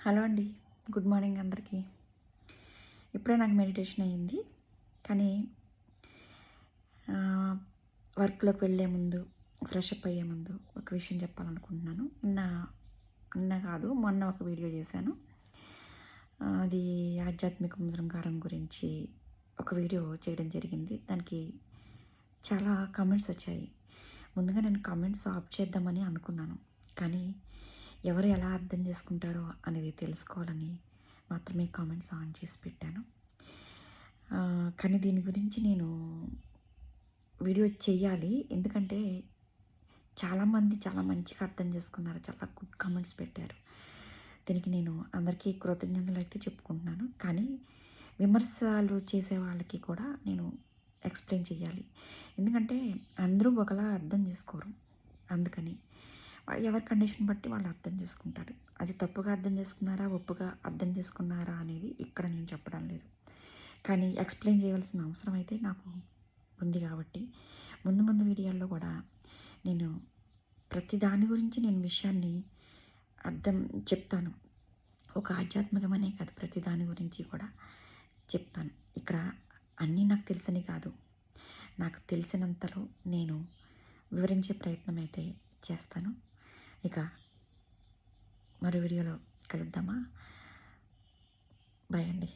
Hello అండి. Good morning అందరికీ. ఇప్పుడే నాకు మెడిటేషన్ అయ్యింది. కానీ వర్క్‌లోకి వెళ్ళే ముందు, ఫ్రెష్ అప్ అయ్యే ముందు ఒక విషయం చెప్పాలనుకుంటున్నాను. నిన్న కాదు మొన్న ఒక వీడియో చేశాను. అది ఆధ్యాత్మిక శృంగారం గురించి ఒక వీడియో చేయడం జరిగింది. దానికి చాలా కామెంట్స్ వచ్చాయి. ముందుగా నేను కామెంట్స్ ఆఫ్ చేద్దామని అనుకున్నాను. కానీ ఎవరు ఎలా అర్థం చేసుకుంటారో అనేది తెలుసుకోవాలని మాత్రమే కామెంట్స్ ఆన్ చేసి పెట్టాను. కానీ దీని గురించి నేను వీడియో చేయాలి. ఎందుకంటే చాలామంది చాలా మంచిగా అర్థం చేసుకున్నారు. చాలా గుడ్ కామెంట్స్ పెట్టారు. దీనికి నేను అందరికీ కృతజ్ఞతలు అయితే చెప్పుకుంటున్నాను. కానీ విమర్శలు చేసే వాళ్ళకి కూడా నేను ఎక్స్ప్లెయిన్ చేయాలి. ఎందుకంటే అందరూ ఒకలా అర్థం చేసుకోరు. అందుకని ఎవరి కండిషన్ బట్టి వాళ్ళు అర్థం చేసుకుంటారు. అది తప్పుగా అర్థం చేసుకున్నారా, ఒప్పుగా అర్థం చేసుకున్నారా అనేది ఇక్కడ నేను చెప్పడం లేదు. కానీ ఎక్స్ప్లెయిన్ చేయవలసిన అవసరం అయితే నాకు ఉంది కాబట్టి ముందు ముందు వీడియోల్లో కూడా నేను ప్రతి దాని గురించి నేను విషయాన్ని చెప్తాను. ఒక ఆధ్యాత్మికమనే కాదు, ప్రతి దాని గురించి కూడా చెప్తాను. ఇక్కడ అన్నీ నాకు తెలిసని కాదు, నాకు తెలిసినంతలో నేను వివరించే ప్రయత్నం అయితే చేస్తాను. ఇక మరో వీడియోలో కలుద్దామా? బాయ్ అండి.